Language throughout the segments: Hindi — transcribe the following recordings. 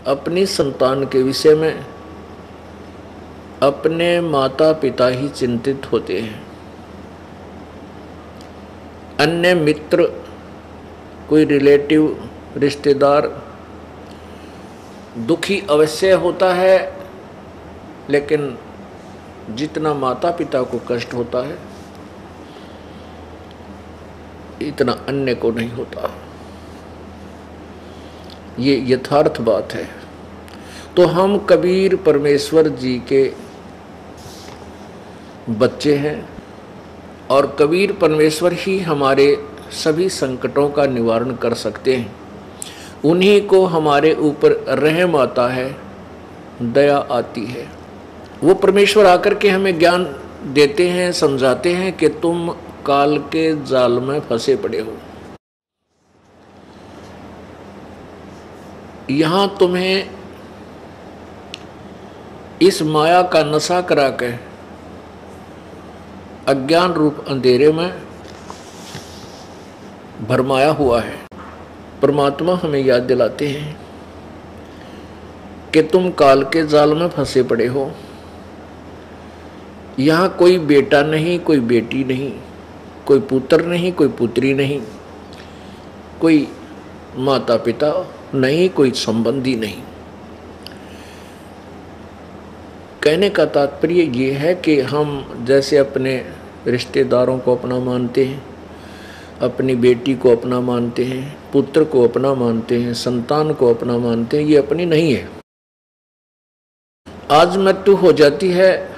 अपनी संतान के विषय में अपने माता पिता ही चिंतित होते हैं। अन्य मित्र, कोई रिलेटिव, रिश्तेदार दुखी अवश्य होता है, लेकिन जितना माता पिता को कष्ट होता है इतना अन्य को नहीं होता। ये यथार्थ बात है। तो हम कबीर परमेश्वर जी के बच्चे हैं और कबीर परमेश्वर ही हमारे सभी संकटों का निवारण कर सकते हैं। उन्हीं को हमारे ऊपर रहम आता है, दया आती है। वो परमेश्वर आकर के हमें ज्ञान देते हैं, समझाते हैं कि तुम काल के जाल में फंसे पड़े हो। यहां तुम्हें इस माया का नशा करा के अज्ञान रूप अंधेरे में भरमाया हुआ है। परमात्मा हमें याद दिलाते हैं कि तुम काल के जाल में फंसे पड़े हो। यहाँ कोई बेटा नहीं, कोई बेटी नहीं, कोई पुत्र नहीं, कोई पुत्री नहीं, कोई माता पिता नहीं, कोई संबंधी नहीं। कहने का तात्पर्य ये है कि हम जैसे अपने रिश्तेदारों को अपना मानते हैं, अपनी बेटी को अपना मानते हैं, पुत्र को अपना मानते हैं, संतान को अपना मानते हैं, ये अपनी नहीं है। आज मृत्यु हो जाती है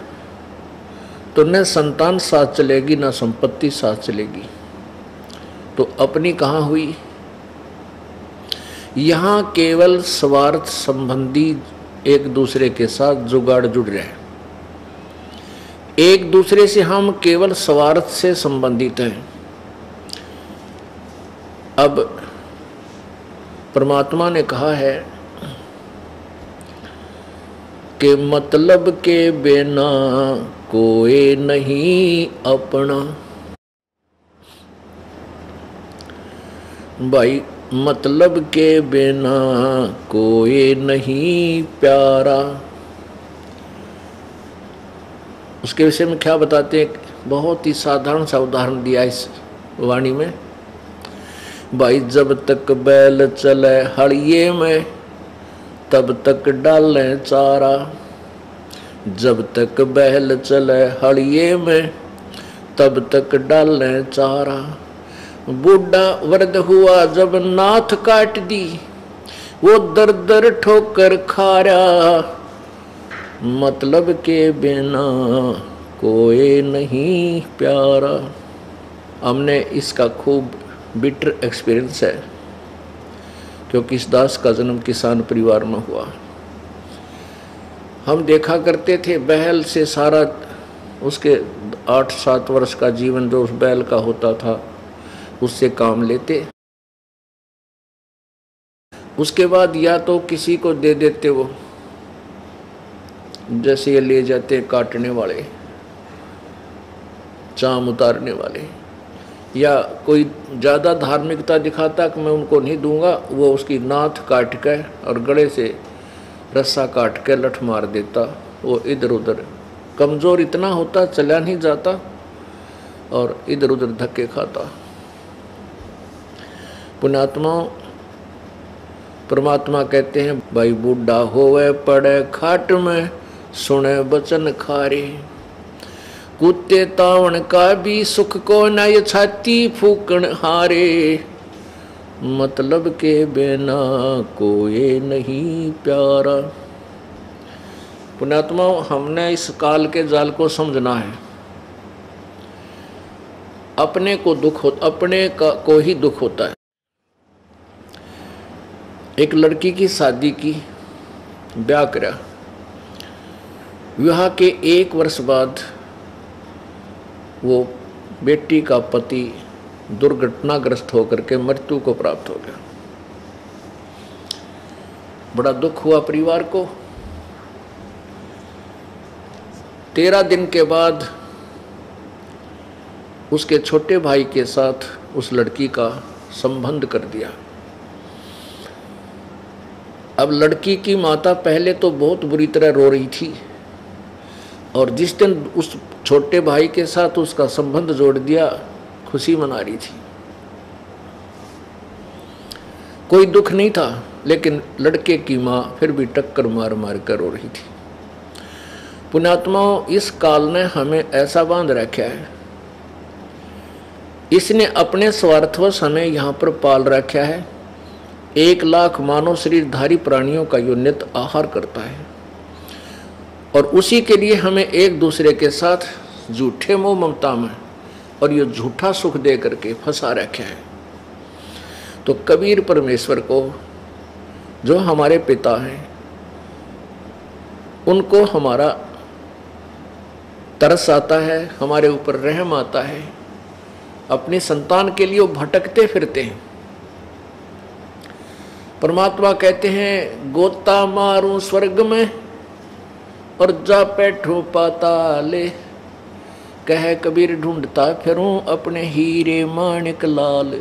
तो न संतान साथ चलेगी, न संपत्ति साथ चलेगी, तो अपनी कहाँ हुई। यहाँ केवल स्वार्थ संबंधी एक दूसरे के साथ जुगाड़ जुड़ रहे हैं। एक दूसरे से हम केवल स्वार्थ से संबंधित हैं। अब परमात्मा ने कहा है कि मतलब के बिना कोई नहीं अपना। भाई, मतलब के बिना कोई नहीं प्यारा। उसके विषय में क्या बताते हैं, बहुत ही साधारण सा उदाहरण दिया इस वाणी में। भाई, जब तक बैल चले हड़िए में तब तक डालें चारा। जब तक बैल चले हड़िए में तब तक डालें चारा। बूढ़ा वृद्ध हुआ जब नाथ काट दी, वो दर दर ठोकर खारा। मतलब के बिना कोई नहीं प्यारा। हमने इसका खूब बिटर एक्सपीरियंस है, क्योंकि इस दास का जन्म किसान परिवार में हुआ। हम देखा करते थे बैल से सारा उसके 8-7 वर्ष का जीवन जो उस बैल का होता था उससे काम लेते। उसके बाद या तो किसी को दे देते, वो जैसे ये ले जाते काटने वाले, चाम उतारने वाले, या कोई ज़्यादा धार्मिकता दिखाता कि मैं उनको नहीं दूंगा, वो उसकी नाथ काट के और गले से रस्सा काट के लठ मार देता। वो इधर उधर कमज़ोर इतना होता, चला नहीं जाता और इधर उधर धक्के खाता। पुण्यात्मा, परमात्मा कहते हैं, भाई बूढ़ा होवे पड़े खाट में सुने बचन खारे। कुत्ते तावन का भी सुख को न ये छाती फूकण हारे। मतलब के बिना कोई नहीं प्यारा। पुण्यात्मा, हमने इस काल के जाल को समझना है। अपने को दुख हो, अपने का को ही दुख होता है। एक लड़की की शादी की, ब्याह करा। विवाह के 1 वर्ष बाद वो बेटी का पति दुर्घटनाग्रस्त होकर के मृत्यु को प्राप्त हो गया। बड़ा दुख हुआ परिवार को। 13 दिन के बाद उसके छोटे भाई के साथ उस लड़की का संबंध कर दिया। अब लड़की की माता पहले तो बहुत बुरी तरह रो रही थी, और जिस दिन उस छोटे भाई के साथ उसका संबंध जोड़ दिया, खुशी मना रही थी। कोई दुख नहीं था, लेकिन लड़के की माँ फिर भी टक्कर मार मार कर रो रही थी। पुण्यात्माओं, इस काल ने हमें ऐसा बांध रखा है, इसने अपने स्वार्थवश हमें यहाँ पर पाल रखा है। 1 लाख मानव शरीरधारी प्राणियों का यो नित्य आहार करता है, और उसी के लिए हमें एक दूसरे के साथ झूठे मोह ममता में और ये झूठा सुख दे करके फंसा रखा है। तो कबीर परमेश्वर को, जो हमारे पिता हैं, उनको हमारा तरस आता है, हमारे ऊपर रहम आता है। अपनी संतान के लिए वो भटकते फिरते हैं। परमात्मा कहते हैं, गोता मारूं स्वर्ग में और जा बैठूं पाताले, कह कबीर ढूंढता फिरूं अपने हीरे माणिक लाल।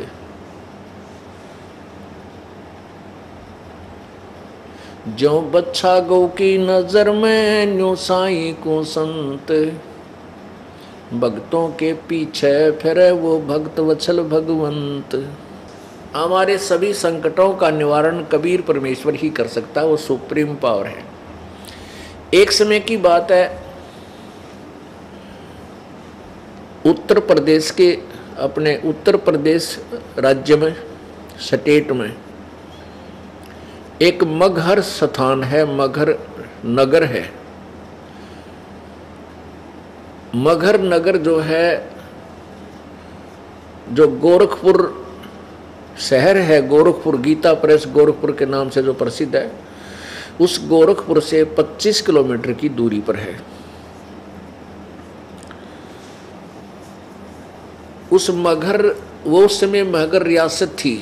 जो बच्चा गौ की नजर में न्यू साईं को संत, भक्तों के पीछे फिरे वो भक्त वत्सल भगवंत। हमारे सभी संकटों का निवारण कबीर परमेश्वर ही कर सकता है, वो सुप्रीम पावर है। एक समय की बात है, उत्तर प्रदेश के, अपने उत्तर प्रदेश राज्य में, स्टेट में एक मगहर स्थान है, मगहर नगर है। मगहर नगर जो है, जो गोरखपुर शहर है, गोरखपुर गीता प्रेस गोरखपुर के नाम से जो प्रसिद्ध है, उस गोरखपुर से 25 किलोमीटर की दूरी पर है। उस मगहर, वो उस समय मगहर रियासत थी।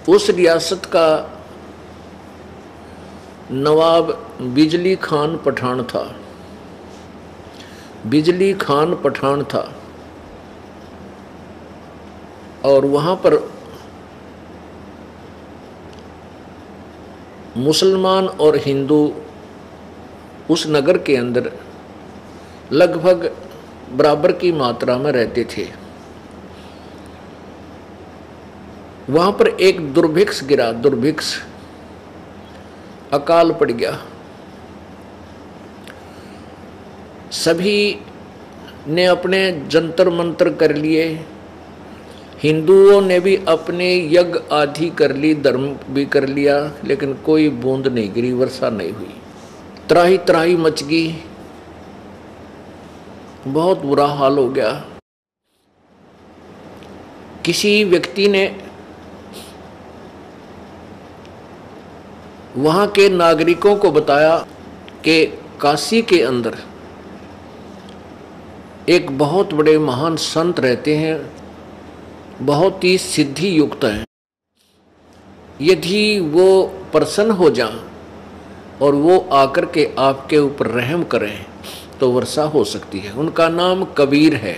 उस रियासत का नवाब बिजली खान पठान था। बिजली खान पठान था, और वहाँ पर मुसलमान और हिंदू उस नगर के अंदर लगभग बराबर की मात्रा में रहते थे। वहाँ पर एक दुर्भिक्ष गिरा, दुर्भिक्ष, अकाल पड़ गया। सभी ने अपने जंतर मंतर कर लिए, हिंदुओं ने भी अपने यज्ञ आदि कर ली, धर्म भी कर लिया, लेकिन कोई बूंद नहीं गिरी, वर्षा नहीं हुई। त्राही त्राही मच गई, बहुत बुरा हाल हो गया। किसी व्यक्ति ने वहाँ के नागरिकों को बताया कि काशी के अंदर एक बहुत बड़े महान संत रहते हैं, बहुत ही सिद्धि युक्त हैं। यदि वो प्रसन्न हो जाएं और वो आकर के आपके ऊपर रहम करें तो वर्षा हो सकती है। उनका नाम कबीर है,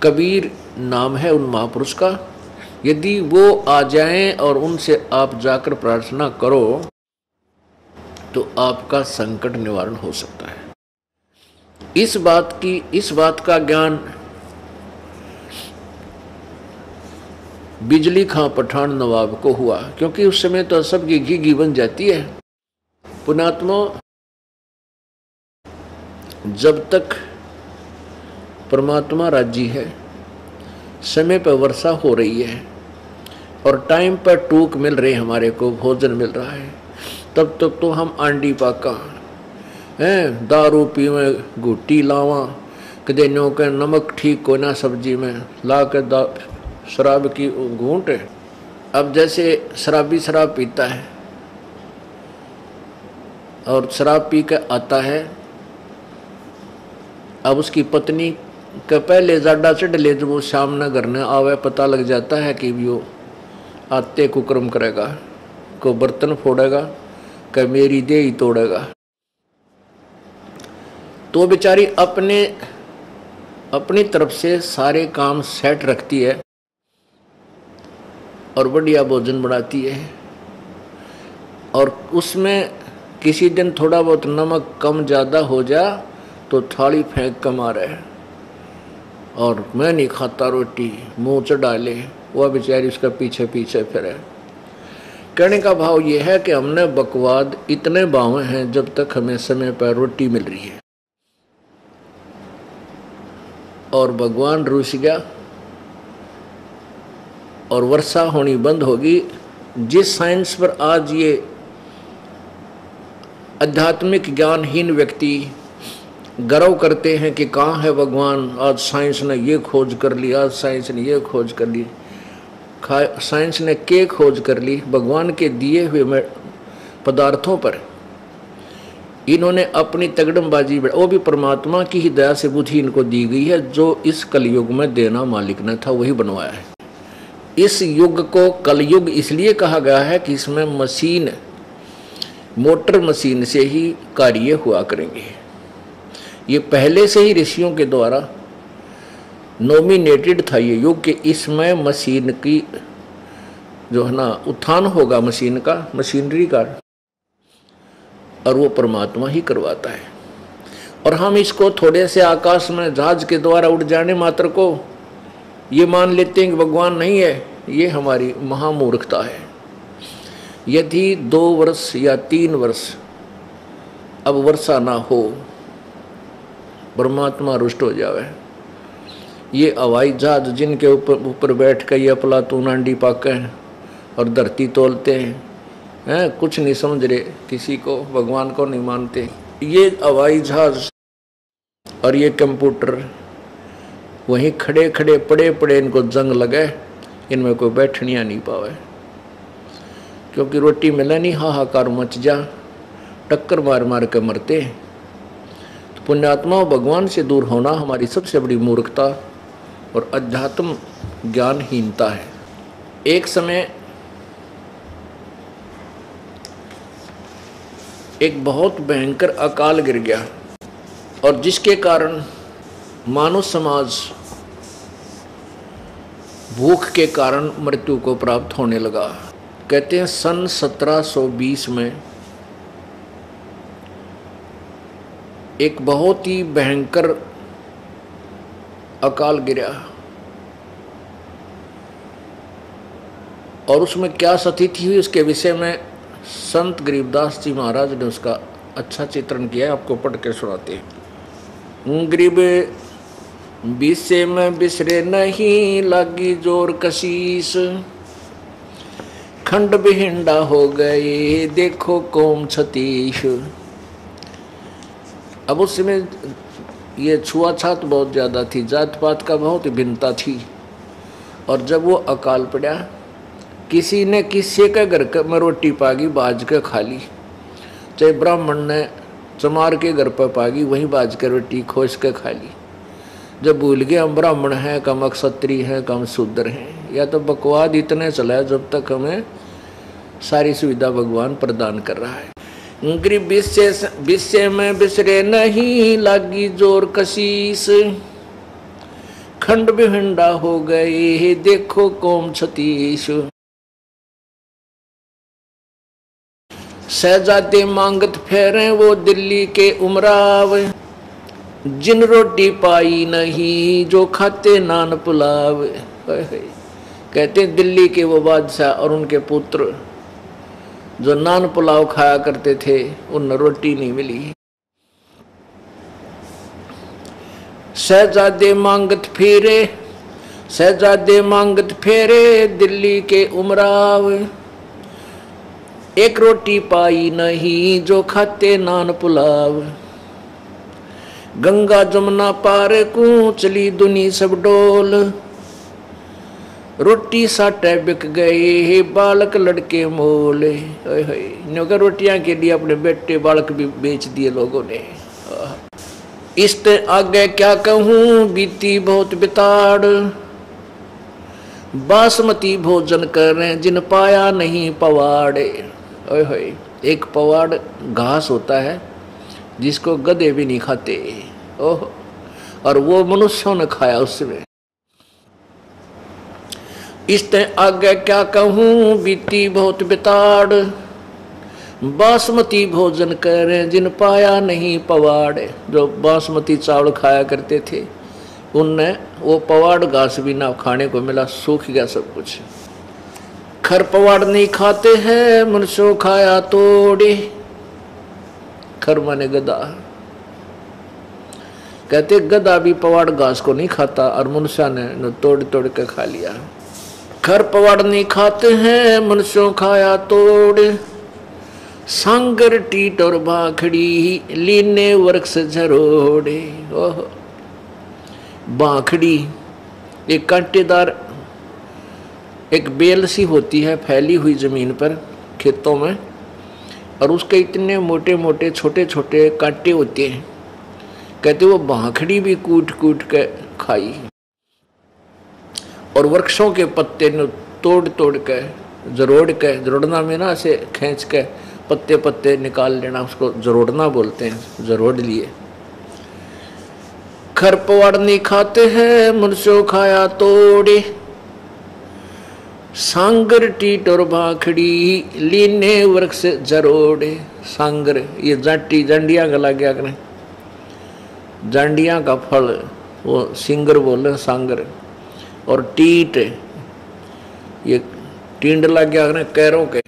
कबीर नाम है उन महापुरुष का। यदि वो आ जाएं और उनसे आप जाकर प्रार्थना करो तो आपका संकट निवारण हो सकता है। इस बात का ज्ञान बिजली खां पठान नवाब को हुआ, क्योंकि उस समय तो सबकी घी बन जाती है। पुण्यात्मा, जब तक परमात्मा राजी है, समय पर वर्षा हो रही है और टाइम पर टूक मिल रही, हमारे को भोजन मिल रहा है, तब तक तो हम आंडी पाका हैं, दारू पीवे, घुट्टी लावा, कदे नो के नमक ठीक को ना सब्जी में ला के शराब की घूंट। अब जैसे शराबी शराब पीता है और शराब पी के आता है, अब उसकी पत्नी के पहले जाडा चढ़ ले, जब वो शाम न घर न आवे, पता लग जाता है कि वो आते कुकर्म करेगा, को बर्तन फोड़ेगा, कि मेरी देह ही तोड़ेगा। तो बेचारी अपनी तरफ से सारे काम सेट रखती है और बढ़िया भोजन बनाती है, और उसमें किसी दिन थोड़ा बहुत नमक कम ज़्यादा हो जा तो थाली फेंक कर मारे और मैं नहीं खाता रोटी, मुँह च डाले, वह बेचारी उसका पीछे पीछे फिरे। कहने का भाव ये है कि हमने बकवाद इतने बावे हैं जब तक हमें समय पर रोटी मिल रही है। और भगवान रूस गया और वर्षा होनी बंद होगी। जिस साइंस पर आज ये आध्यात्मिक ज्ञानहीन व्यक्ति गर्व करते हैं कि कहाँ है भगवान, आज साइंस ने ये खोज कर ली, आज साइंस ने ये खोज कर ली। साइंस ने क्या खोज कर ली? भगवान के दिए हुए पदार्थों पर इन्होंने अपनी तगड़मबाजी, वो भी परमात्मा की ही दया से बुद्धि इनको दी गई है। जो इस कलयुग में देना मालिक ने था वही बनवाया है। इस युग को कलयुग इसलिए कहा गया है कि इसमें मशीन, मोटर मशीन से ही कार्य हुआ करेंगे। ये पहले से ही ऋषियों के द्वारा नॉमिनेटेड था ये युग कि इसमें मशीन की जो है ना उत्थान होगा, मशीन का, मशीनरी का, और वो परमात्मा ही करवाता है। और हम इसको थोड़े से आकाश में जहाज के द्वारा उड़ जाने मात्र को ये मान लेते हैं कि भगवान नहीं है। ये हमारी महामूर्खता है। यदि 2 वर्ष या 3 वर्ष अब वर्षा ना हो, परमात्मा रुष्ट हो जावे। ये हवाई जहाज जिनके ऊपर बैठ कर ये अफलातून अंडी पाके और धरती तोलते हैं, कुछ नहीं समझ रहे, किसी को, भगवान को नहीं मानते। ये हवाई जहाज और ये कंप्यूटर वहीं खड़े खड़े पड़े पड़े इनको जंग लगे, इनमें कोई बैठनिया नहीं पावे, क्योंकि रोटी मिले नहीं, हाहाकार मच जा, टक्कर मार मार के मरते। तो पुण्यात्मा भगवान से दूर होना हमारी सबसे बड़ी मूर्खता और अध्यात्म ज्ञानहीनता है। एक समय एक बहुत भयंकर अकाल गिर गया और जिसके कारण मानव समाज भूख के कारण मृत्यु को प्राप्त होने लगा। कहते हैं सन 1720 में एक बहुत ही भयंकर अकाल गिरा और उसमें क्या स्थिति हुई उसके विषय में संत गरीबदास जी महाराज ने उसका अच्छा चित्रण किया है, आपको पढ़ के सुनाते हैं। गरीब विषय में बिसरे नहीं, लागी जोर कशीस, खंड बिहिंडा हो गए, देखो कौम छतीश। अब उसमें ये छुआछात बहुत ज़्यादा थी, जात पात का बहुत भिन्नता थी। और जब वो अकाल पड़ा, किसी ने किसी के घर में रोटी पागी बाज के खा ली, चाहे ब्राह्मण ने चमार के घर पर पागी वहीं बाज के रोटी खोस के खा ली। जब भूल गए हम ब्राह्मण हैं, कम क्षत्रिय हैं, कम शूद्र हैं, या तो बकवाद इतने चला है जब तक हमें सारी सुविधा भगवान प्रदान कर रहा है। गरीब विषय में बिसरे नहीं, लागी जोर कशीस, खंड बिहिंडा हो गए, देखो कौम छतीश। शहजादे मांगत फेरे वो दिल्ली के उमराव, जिन रोटी पाई नहीं जो खाते नान पुलाव। कहते दिल्ली के वो बादशाह और उनके पुत्र जो नान पुलाव खाया करते थे, उन रोटी नहीं मिली। शहजादे मांगत फेरे दिल्ली के उमराव, एक रोटी पाई नहीं जो खाते नान पुलाव। गंगा जमुना पार को चली दुनी सब डोल, रोटी साटे बिक गए बालक लड़के मोल। नौकर रोटियां के लिए अपने बेटे बालक भी बेच दिए लोगों ने। इसते आगे क्या कहूँ, बीती बहुत बिताड़, बासमती भोजन करें जिन पाया नहीं पवाड़े। एक पवाड़ घास होता है जिसको गधे भी नहीं खाते, ओह, और वो मनुष्यों ने खाया उसमें। इसते आगे क्या कहूँ, बीती बहुत बिताड़, बासमती भोजन करें जिन पाया नहीं पवाड़। जो बासमती चावल खाया करते थे उनने वो पवाड़ घास भी ना खाने को मिला, सूख गया सब कुछ। खर पवाड़ नहीं खाते हैं मनुष्यों खाया तोड़े। खर माने गधा, कहते गधा भी पवाड़ घास को नहीं खाता और मनुष्य ने तोड़ तोड़ के खा लिया। खर पवाड़ नहीं खाते हैं मनुष्यों खाया तोड़। सांगर टीट और बाखड़ी लीने वृक्ष झरोड़े। ओह, बाखड़ी एक कांटेदार एक बेल सी होती है फैली हुई जमीन पर खेतों में, और उसके इतने मोटे मोटे छोटे छोटे कांटे होते हैं। कहते वो बाखड़ी भी कूट कूट के खाई। और वृक्षों के पत्ते ने तोड़ तोड़ के जरोड़ना में ना ऐसे खींच के पत्ते पत्ते निकाल लेना, उसको जरोड़ना बोलते हैं, जरोड़ लिए। खर पवाड़ नहीं खाते हैं मनुष्यों खाया तोड़े। सांगर टीट और भाखड़ी लीने वृक्ष जरोड़े। सांगर ये जाटी जांडिया गला गया करें, जांडिया का फल वो सिंगर बोले सांगर। और टीट ये टींड लग गया करें कैरों के।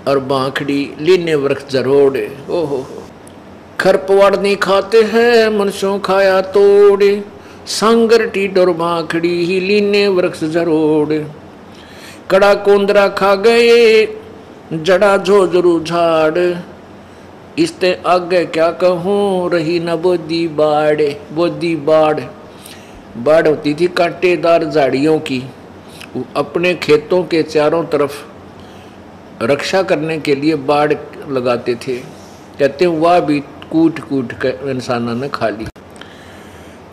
और बांखड़ी लीने वृक्ष जरोड़े। ओहो, खर पवाड़ नहीं खाते हैं मनुष्यों खाया तोड़े। सांगर टीट और बांखड़ी ही लीने वृक्ष जरोड़े। कड़ा कोंदरा खा गए जड़ा झोझरू झाड़। इसते आगे क्या कहूँ रही न बोदी बाड़े। बोदी बाड़, बाड़ होती थी कांटेदार झाड़ियों की, अपने खेतों के चारों तरफ रक्षा करने के लिए बाड़ लगाते थे। कहते हैं वह भी कूट कूट कर इंसानों ने खा ली।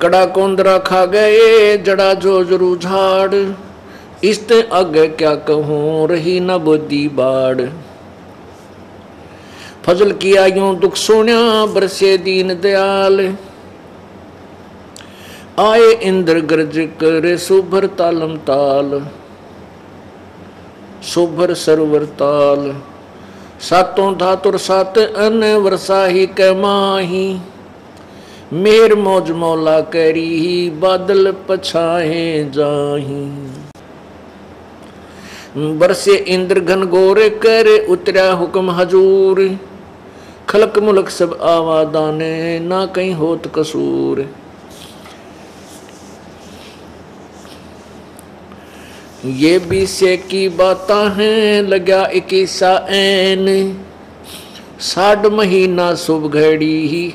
कड़ा कोंदरा खा गए जड़ा झोझरू झाड़। इसते आगे क्या कहूँ रही न बोदी बाड़। फजल किया यूं दुख सोन्या बरसे दीन दयाल। आए इंद्र गर्ज करे सुभर तालम ताल। सुभर सरवर ताल। सातों धातुर सात अन वर्षाही के माही। मेर मौज मौला करी ही बादल पछाए जाही। बरसे इंद्र घन गोरे करे उतरा हुक्म हजूर। खलक मुलक सब आवादाने ना कहीं होत कसूर। ये भी से की बाता हैं लग्या 21 ऐन। 60 महीना शुभ घड़ी ही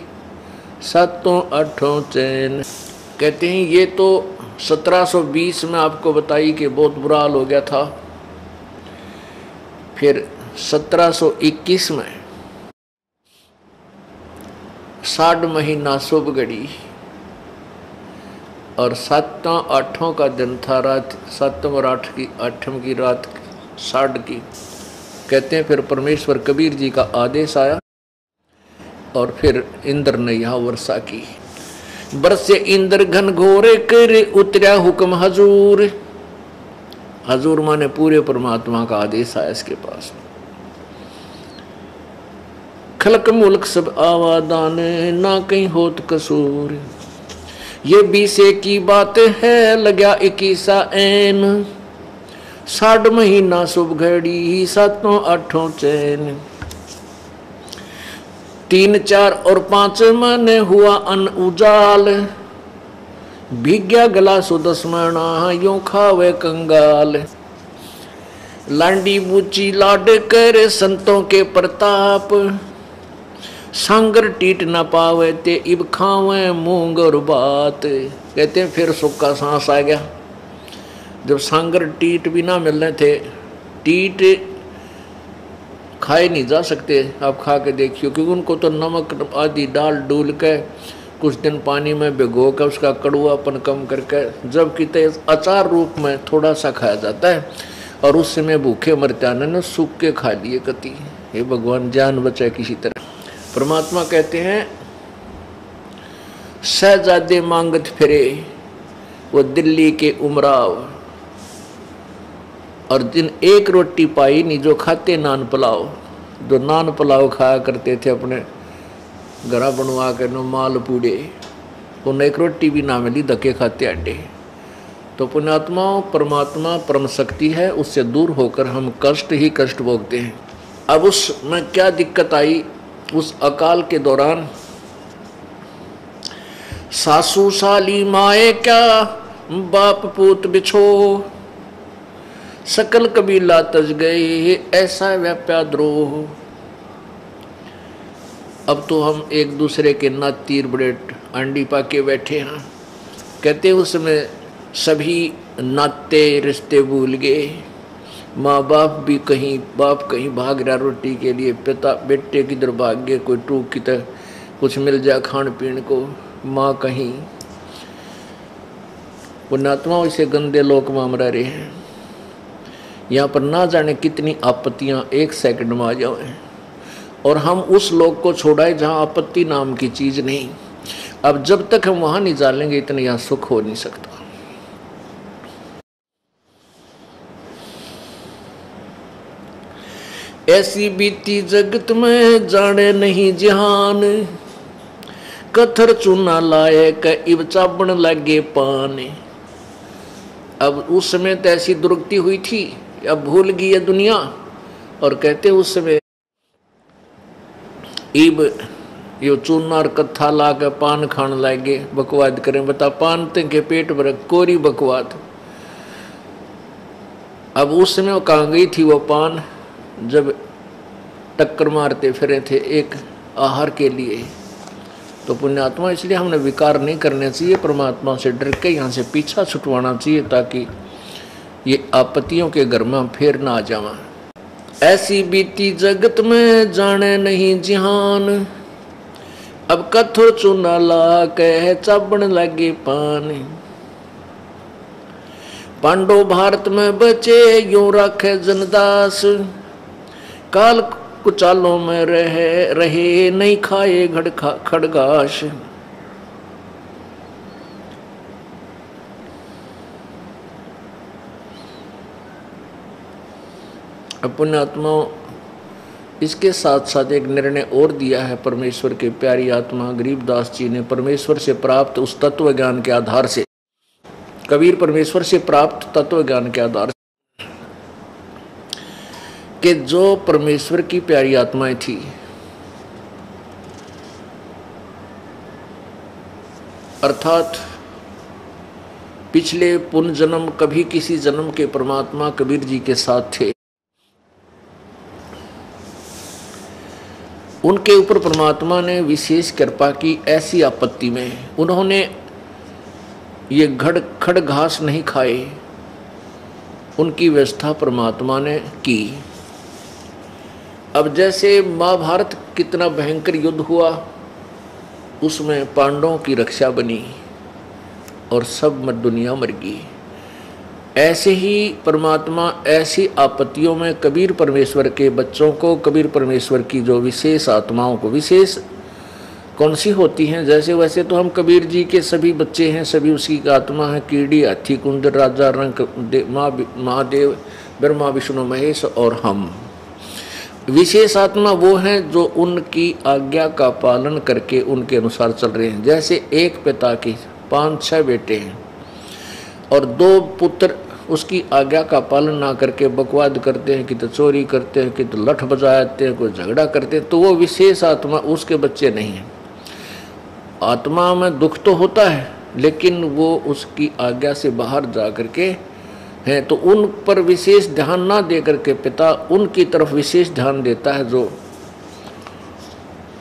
7-8 चैन। कहते हैं ये तो 1720 में आपको बताई कि बहुत बुरा हाल हो गया था। फिर 1721 में 60 महीना शुभ घड़ी और 7-8 का दिन था, रात 7 और 8 की रात 60 की। कहते हैं फिर परमेश्वर कबीर जी का आदेश आया और फिर इंद्र ने यहाँ वर्षा की। बरसे इंद्र घन घोरे कर उतरा हुक्म हजूर। हजूर माने पूरे परमात्मा का आदेश आया इसके पास। खलक मुल्क सब आवादान ना कहीं होत कसूर। ये 20 की बात है लग्या 21 ऐन। 60 महीना शुभ घड़ी 7-8 चैन। 3, 4 और 5 मन हुआ अन उजाल। भीग्या गला सुदस मणा यूं खावे कंगाल। लांडी बूची लाड कर संतों के प्रताप। सांगर टीट न पावे ते इब खावे मूंग और बात। कहते हैं फिर सुक्का सांस आ गया जब सांगर टीट भी ना मिलने थे। टीट खाए नहीं जा सकते, आप खा के देखियो, क्योंकि उनको तो नमक आदि डाल डूल के कुछ दिन पानी में भिगो कर उसका कड़वापन कम करके जब किते अचार रूप में थोड़ा सा खाया जाता है, और उस समय भूखे मरत्याने ने सूख के खा लिए कति। हे भगवान जान बचाए किसी तरह। परमात्मा कहते हैं शहजादे मांगत फिरे वो दिल्ली के उमराव, और जिन एक रोटी पाई नहीं जो खाते नान पुलाव। जो नान पुलाव खाया करते थे अपने घरा बनवा के न माल पूड़े, उन्हें एक रोटी भी ना मिली, धक्के खाते अड्डे। तो पुण्यात्माओं, परमात्मा परम शक्ति है, उससे दूर होकर हम कष्ट ही कष्ट भोगते हैं। अब उसमें क्या दिक्कत आई, उस अकाल के दौरान सासू साली माए क्या बाप पूत बिछो, सकल कबीला तज गए ऐसा व्याप्या द्रोह। अब तो हम एक दूसरे के नातीर बड़े अंडी पाके बैठे हैं। कहते उस समय सभी नाते रिश्ते भूल गए, माँ बाप भी कहीं, बाप कहीं भाग रहा रोटी के लिए, पिता बेटे किधर भाग गए, कोई टूक की तरह कुछ मिल जाए खान पीने को, माँ कहीं। पुण्यात्मा इसे गंदे लोक में हम रह रहे हैं। यहाँ पर ना जाने कितनी आपत्तियाँ एक सेकंड में आ जाए, और हम उस लोक को छोड़ाए जहाँ आपत्ति नाम की चीज नहीं। अब जब तक हम वहां नहीं जानेंगे इतना यहाँ सुख हो नहीं सकता। ऐसी बीती जगत में जाने नहीं जहान, कथर चूना लाए क इब चाबण लगे पान। अब उस समय तो ऐसी दुर्गति हुई थी, अब भूल गई है दुनिया। और कहते उस समय इब यो चूना और कत्था ला के पान खान लागे, बकवाद करें। बता पान के पेट भर कोरी बकवाद। अब उस समय वो कहाँ गई थी वो पान, जब टक्कर मारते फिरे थे एक आहार के लिए। तो पुण्यात्मा इसलिए हमने विकार नहीं करने चाहिए, परमात्मा से डर के यहाँ से पीछा छुटवाना चाहिए, ताकि ये आपत्तियों के घर में फिर ना आ जावा। ऐसी बीती जगत में जाने नहीं जिहान, अब कथुर चूना ला कह चाबण लगे पान। पांडव भारत में बचे यूं रखे जनदास, काल कुचालों में रहे नहीं खाए खड़गाश। पुण्यात्माओं, इसके साथ साथ एक निर्णय और दिया है परमेश्वर के प्यारी आत्मा गरीबदास जी ने, परमेश्वर से प्राप्त उस तत्व ज्ञान के आधार से। कबीर परमेश्वर से प्राप्त तत्व ज्ञान के आधार से कि जो परमेश्वर की प्यारी आत्माएं थी, अर्थात पिछले पुण्य जन्म कभी किसी जन्म के परमात्मा कबीर जी के साथ थे, उनके ऊपर परमात्मा ने विशेष कृपा की। ऐसी आपत्ति में उन्होंने ये खड़ घास नहीं खाए, उनकी व्यवस्था परमात्मा ने की। अब जैसे महाभारत कितना भयंकर युद्ध हुआ, उसमें पांडवों की रक्षा बनी और सब दुनिया मर गई। ऐसे ही परमात्मा ऐसी आपत्तियों में कबीर परमेश्वर के बच्चों को, कबीर परमेश्वर की जो विशेष आत्माओं को, विशेष कौन सी होती हैं, जैसे वैसे तो हम कबीर जी के सभी बच्चे हैं, सभी उसकी आत्मा है। कीड़ी, हाथी, कुंदर, राजा, रंग, महादेव, ब्रह्मा, विष्णु, महेश और हम। विशेष आत्मा वो हैं जो उनकी आज्ञा का पालन करके उनके अनुसार चल रहे हैं। जैसे एक पिता की 5-6 बेटे हैं और 2 पुत्र उसकी आज्ञा का पालन ना करके बकवाद करते हैं, कि तो चोरी करते हैं, कि तो लठ बजाते हैं, कोई झगड़ा करते हैं, तो वो विशेष आत्मा उसके बच्चे नहीं हैं। आत्मा में दुख तो होता है, लेकिन वो उसकी आज्ञा से बाहर जा करके हैं, तो उन पर विशेष ध्यान ना दे करके पिता उनकी तरफ विशेष ध्यान देता है जो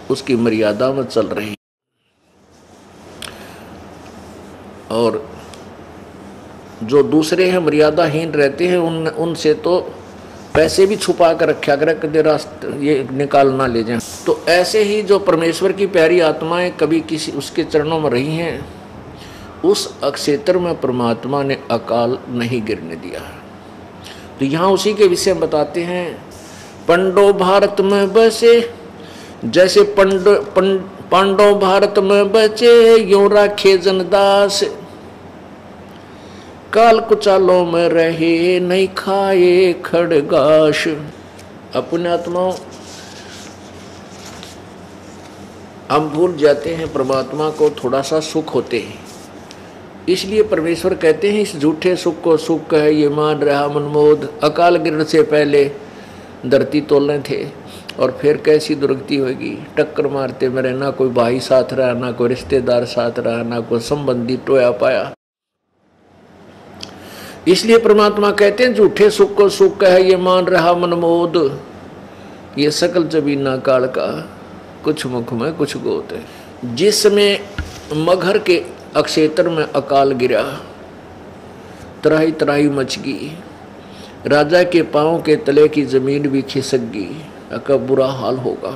उसकी मर्यादा में चल रही। और जो दूसरे हैं मर्यादाहीन रहते हैं, उनसे तो पैसे भी छुपा कर रखा कर, कदे रास्ते ये निकाल ना ले जाएं। तो ऐसे ही जो परमेश्वर की प्यारी आत्माएं कभी किसी उसके चरणों में रही हैं, उस क्षेत्र में परमात्मा ने अकाल नहीं गिरने दिया। तो यहाँ उसी के विषय में बताते हैं। पांडव भारत में बसे, जैसे पांडव भारत में बचे यूं राखे जनदास, काल कुचालों में रहे नहीं खाए खड़गाश। पुण्यात्माओं, हम भूल जाते हैं परमात्मा को थोड़ा सा सुख होते हैं, इसलिए परमेश्वर कहते हैं इस झूठे सुख को सुख है ये मान रहा मनमोद। अकाल गिरने से पहले धरती तोलने थे और फिर कैसी दुर्गति होगी, टक्कर मारते मेरे, ना कोई भाई साथ रहा, ना कोई रिश्तेदार साथ रहा, ना कोई संबंधी टोया पाया। इसलिए परमात्मा कहते हैं झूठे सुख को सुख है ये मान रहा मनमोद। ये सकल जबीना काल का कुछ मुख में कुछ गोत है। जिसमें मगहर के अक्षेत्र में अकाल गिरा, तराई तराई मच गई, राजा के पांव के तले की जमीन भी खिसक गई, का बुरा हाल होगा।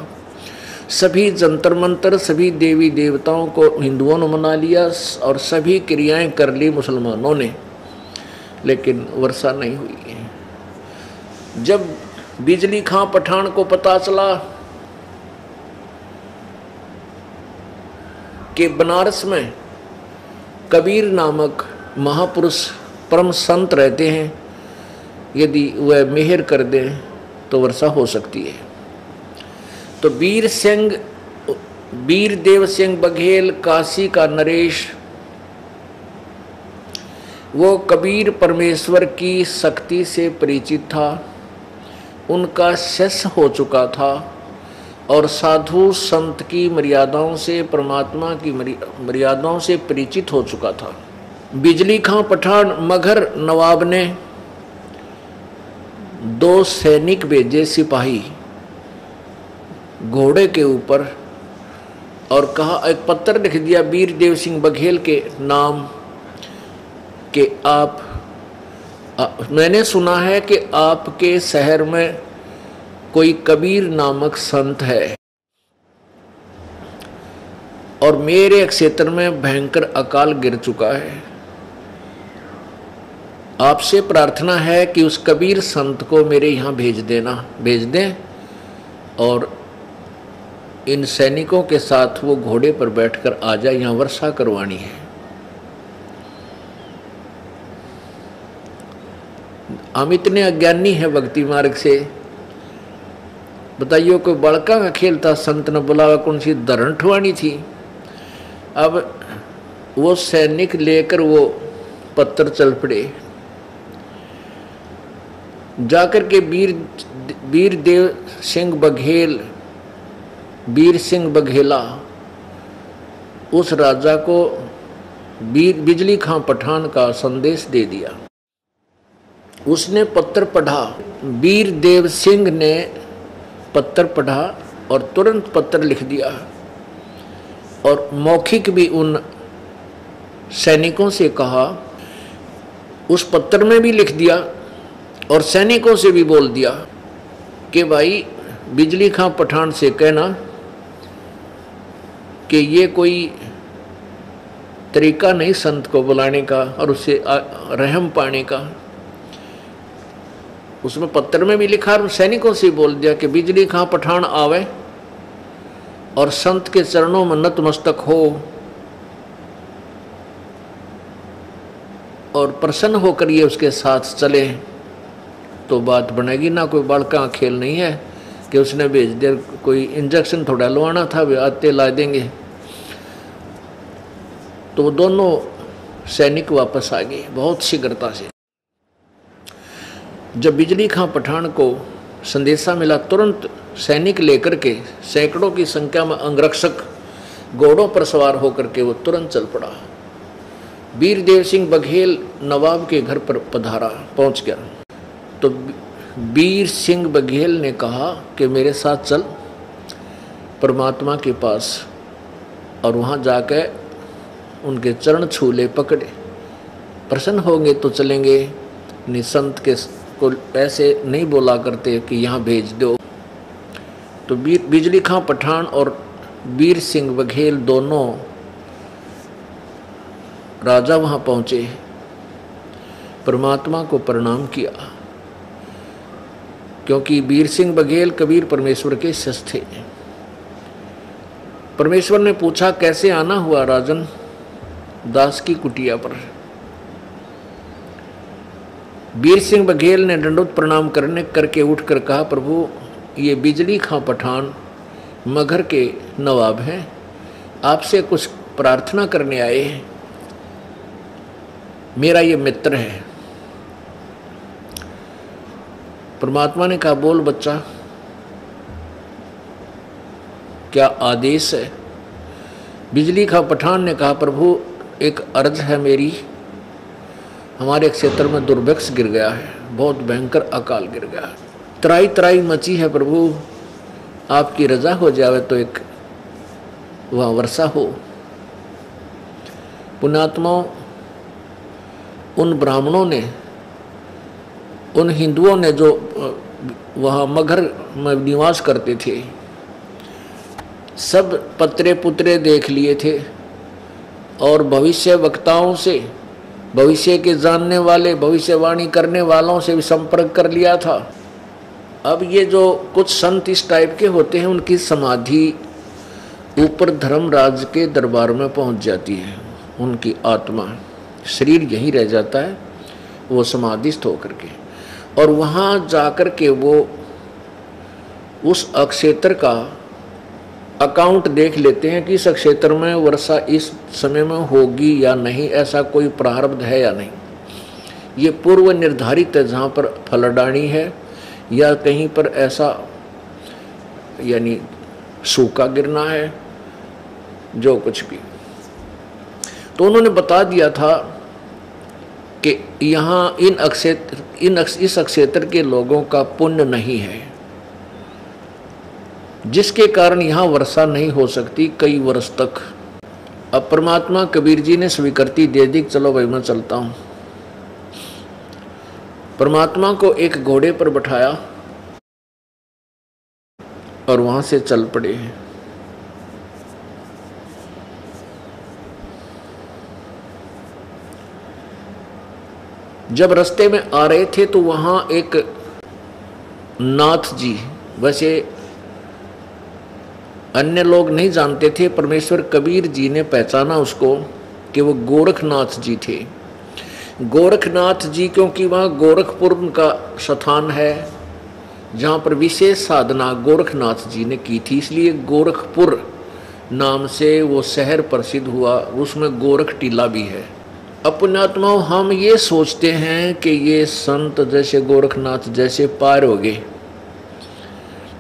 सभी जंतर मंतर सभी देवी देवताओं को हिंदुओं ने मना लिया और सभी क्रियाएं कर ली मुसलमानों ने, लेकिन वर्षा नहीं हुई। जब बिजली खां पठान को पता चला कि बनारस में कबीर नामक महापुरुष परम संत रहते हैं, यदि वह मेहर कर दें तो वर्षा हो सकती है, तो वीर देव सिंह बघेल काशी का नरेश, वो कबीर परमेश्वर की शक्ति से परिचित था, उनका शिष्य हो चुका था और साधु संत की मर्यादाओं से, परमात्मा की मर्यादाओं से परिचित हो चुका था। बिजली खां पठान मगहर नवाब ने 2 सैनिक भेजे सिपाही घोड़े के ऊपर और कहा, एक पत्र लिख दिया वीर देव सिंह बघेल के नाम कि मैंने सुना है कि आपके शहर में कोई कबीर नामक संत है और मेरे क्षेत्र में भयंकर अकाल गिर चुका है। आपसे प्रार्थना है कि उस कबीर संत को मेरे यहाँ भेज दें और इन सैनिकों के साथ वो घोड़े पर बैठकर आ जाए, यहाँ वर्षा करवानी है। हम इतने अज्ञानी हैं भक्ति मार्ग से, बताइए कोई बड़का का खेल था, संत ने बुलावा, कौन सी धरण ठुआनी थी। अब वो सैनिक लेकर वो पत्थर चल पड़े, जाकर के वीर देव सिंह बघेल, वीर सिंह बघेला उस राजा को बिजली खां पठान का संदेश दे दिया। उसने पत्र पढ़ा, वीर देव सिंह ने पत्र पढ़ा और तुरंत पत्र लिख दिया और मौखिक भी उन सैनिकों से कहा, उस पत्र में भी लिख दिया और सैनिकों से भी बोल दिया कि भाई बिजली खां पठान से कहना कि ये कोई तरीका नहीं संत को बुलाने का और उससे रहम पाने का। उसमें पत्र में भी लिखा और सैनिकों से बोल दिया कि बिजली खां पठान आवे और संत के चरणों में नतमस्तक हो और प्रसन्न होकर ये उसके साथ चले तो बात बनेगी। ना कोई बड़का खेल नहीं है कि उसने भेज दिया, कोई इंजेक्शन थोड़ा लवाना था, वे आते ला देंगे। तो दोनों सैनिक वापस आ गए बहुत शीघ्रता से। जब बिजली खां पठान को संदेशा मिला, तुरंत सैनिक लेकर के सैकड़ों की संख्या में अंगरक्षक घोड़ों पर सवार होकर के वो तुरंत चल पड़ा। वीर देव सिंह बघेल नवाब के घर पर पधारा, पहुंच गया तो वीर सिंह बघेल ने कहा कि मेरे साथ चल परमात्मा के पास, और वहाँ जाकर उनके चरण छू ले, पकड़े, प्रसन्न होंगे तो चलेंगे, निसंत के को ऐसे नहीं बोला करते कि यहाँ भेज दो। तो बिजली खां पठान और वीर सिंह बघेल दोनों राजा वहाँ पहुँचे, परमात्मा को प्रणाम किया, क्योंकि वीर सिंह बघेल कबीर परमेश्वर के शिष्य थे। परमेश्वर ने पूछा कैसे आना हुआ राजन? दास की कुटिया पर। वीर सिंह बघेल ने दंडोत प्रणाम करके उठकर कहा, प्रभु ये बिजली खां पठान मगहर के नवाब हैं, आपसे कुछ प्रार्थना करने आए हैं, मेरा ये मित्र है। परमात्मा ने कहा, बोल बच्चा, क्या आदेश है? बिजली का पठान ने कहा, प्रभु एक अर्ज है मेरी, हमारे क्षेत्र में दुर्भिक्ष गिर गया है, बहुत भयंकर अकाल गिर गया है, त्राई त्राई मची है प्रभु, आपकी रजा हो जावे तो एक वहाँ वर्षा हो। पुण्यात्माओं, उन ब्राह्मणों ने, उन हिंदुओं ने जो वहाँ मगहर में निवास करते थे, सब पत्रे पुत्रे देख लिए थे और भविष्य वक्ताओं से, भविष्य के जानने वाले, भविष्यवाणी करने वालों से भी संपर्क कर लिया था। अब ये जो कुछ संत इस टाइप के होते हैं, उनकी समाधि ऊपर धर्मराज के दरबार में पहुंच जाती है, उनकी आत्मा, शरीर यहीं रह जाता है, वो समाधिस्थ होकर के, और वहाँ जाकर के वो उस अक्षेत्र का अकाउंट देख लेते हैं कि इस क्षेत्र में वर्षा इस समय में होगी या नहीं, ऐसा कोई प्रारब्ध है या नहीं। ये पूर्व निर्धारित है, जहाँ पर फलडाणी है या कहीं पर ऐसा यानी सूखा गिरना है, जो कुछ भी। तो उन्होंने बता दिया था कि यहाँ इस अक्षेत्र के लोगों का पुण्य नहीं है, जिसके कारण यहाँ वर्षा नहीं हो सकती कई वर्ष तक। अब परमात्मा कबीर जी ने स्वीकृति दे दी, चलो भाई मैं चलता हूँ। परमात्मा को एक घोड़े पर बैठाया और वहां से चल पड़े। जब रास्ते में आ रहे थे तो वहां एक नाथ जी, वैसे अन्य लोग नहीं जानते थे, परमेश्वर कबीर जी ने पहचाना उसको कि वो गोरखनाथ जी थे। गोरखनाथ जी क्योंकि वहाँ गोरखपुर का स्थान है जहाँ पर विशेष साधना गोरखनाथ जी ने की थी, इसलिए गोरखपुर नाम से वो शहर प्रसिद्ध हुआ। उसमें गोरख टीला भी है। अब पुण्यात्माओं, हम ये सोचते हैं कि ये संत जैसे गोरखनाथ जैसे पार हो गए